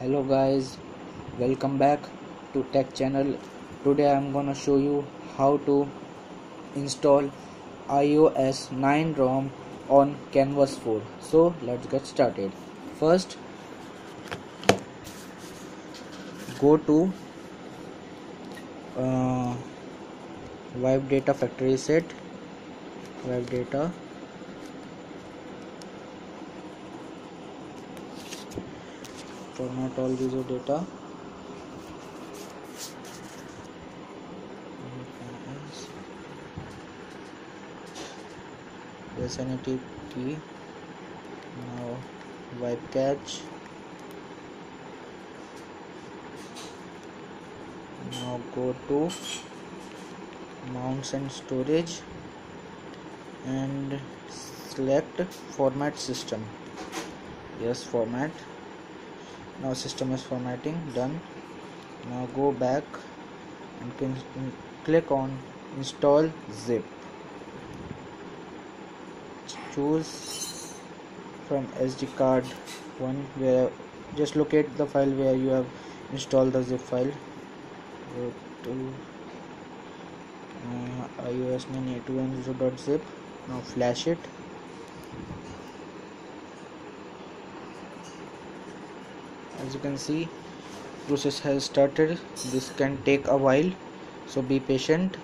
Hello guys, welcome back to Tech Channel. Today I'm gonna show you how to install iOS 9 ROM on Canvas 4. So let's get started. First, go to Wipe Data Factory Set, Wipe Data, format all user data. Sanity key. Now wipe cache. Now go to mounts and storage and select format system. Yes, format. Now system is formatting, done. Now go back and click on install zip. Choose from SD card one, where just locate the file where you have installed the zip file. Go to iOS 9.8.10.zip. Now flash it. As you can see, process has started. This can take a while, so be patient.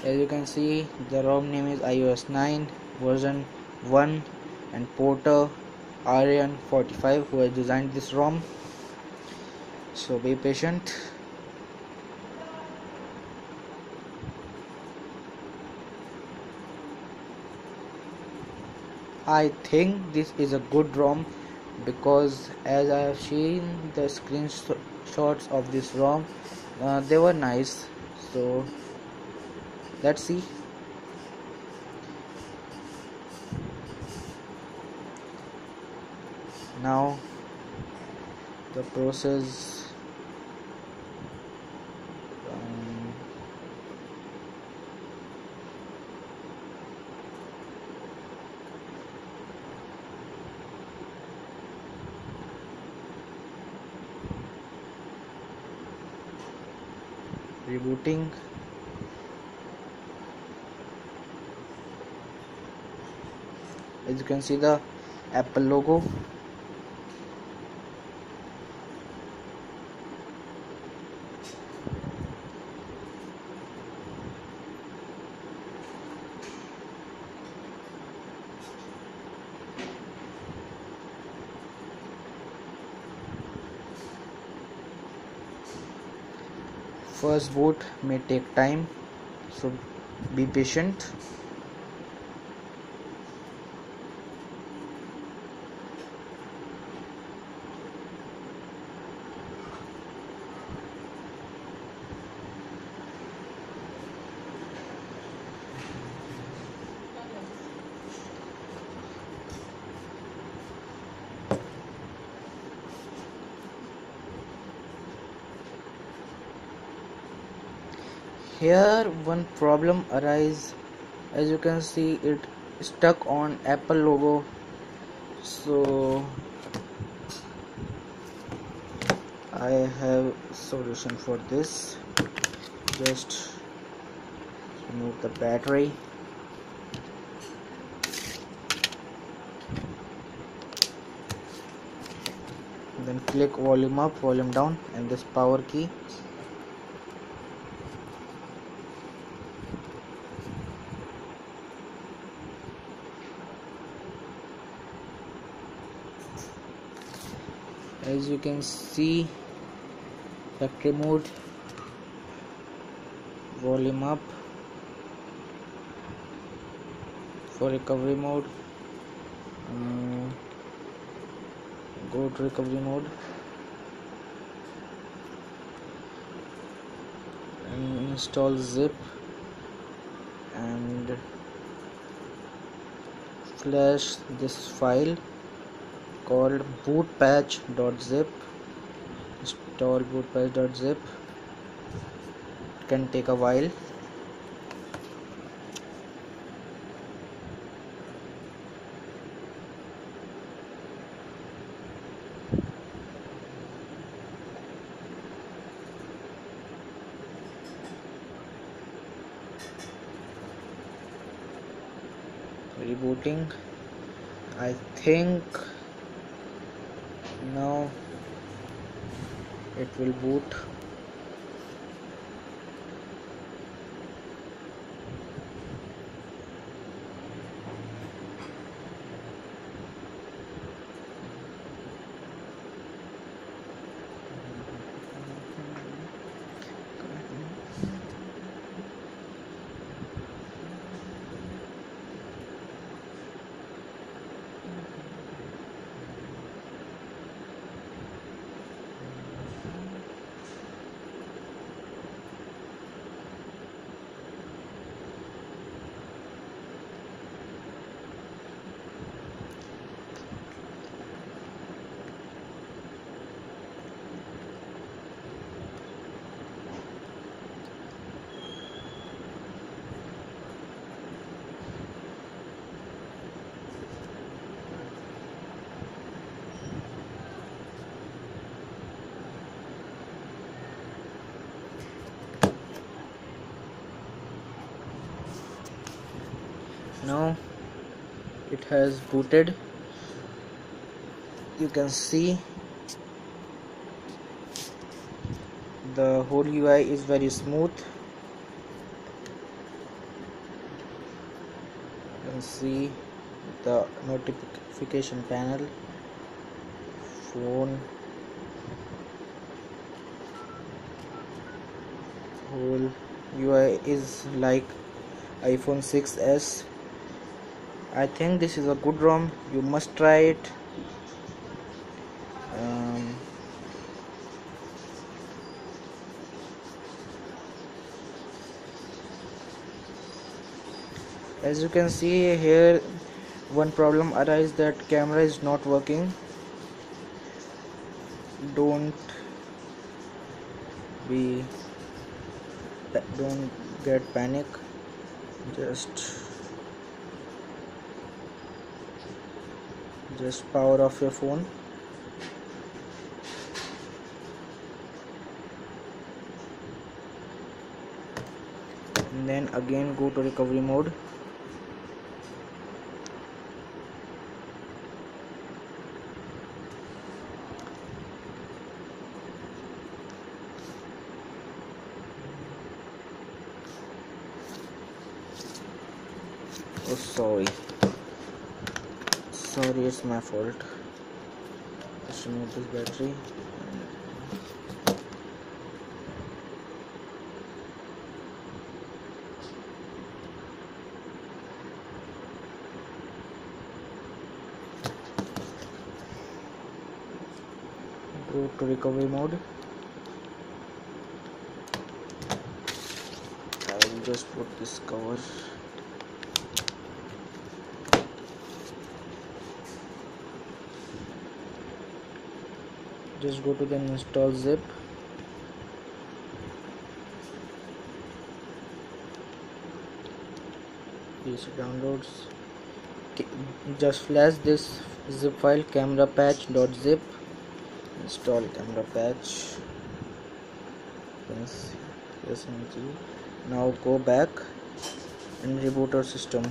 As you can see, the ROM name is iOS 9 version 1 and porter Aryan45 who has designed this ROM. So be patient. I think this is a good ROM because as I have seen the screenshots of this ROM, they were nice. So let's see. Now the process rebooting. As you can see the Apple logo. First boot may take time, so be patient. Here one problem arises. As you can see, it stuck on Apple logo, so I have solution for this. Just remove the battery, then click volume up, volume down and this power key. As you can see, factory mode, volume up. For recovery mode, go to recovery mode and install zip and flash this file called bootpatch.zip. Install bootpatch.zip. It can take a while. Rebooting. I think now it will boot. Now it has booted. You can see the whole UI is very smooth. You can see the notification panel, phone, whole UI is like iPhone 6s. I think this is a good ROM. You must try it. As you can see here, one problem arises that camera is not working. Don't get panic. Just power off your phone. And then again go to recovery mode. Oh, sorry, it's my fault. Just remove this battery. Go to recovery mode. I will just put this cover. Just go to the install zip. PC downloads. Just flash this zip file camera patch.zip. Install camera patch. Yes, now go back and reboot our system.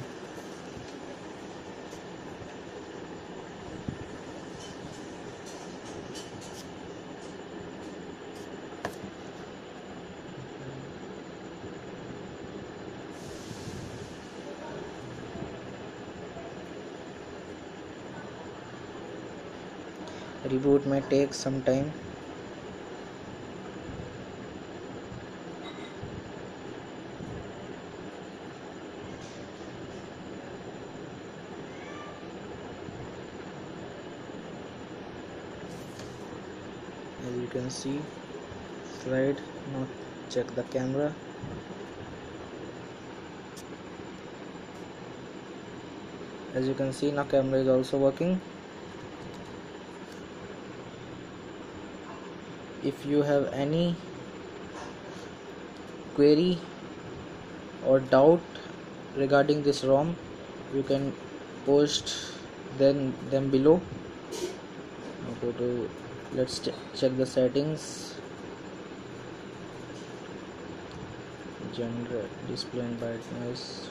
Reboot may take some time. As you can see, slide, now check the camera. As you can see, now camera is also working. if you have any query or doubt regarding this ROM, you can post them below. Now go to, let's check the settings. General display and brightness.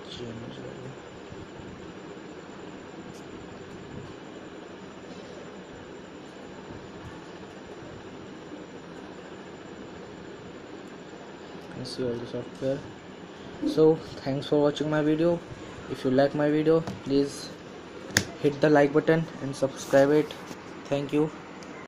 General. You can see all the software. So thanks for watching my video. If you like my video, please hit the like button and subscribe it. Thank you.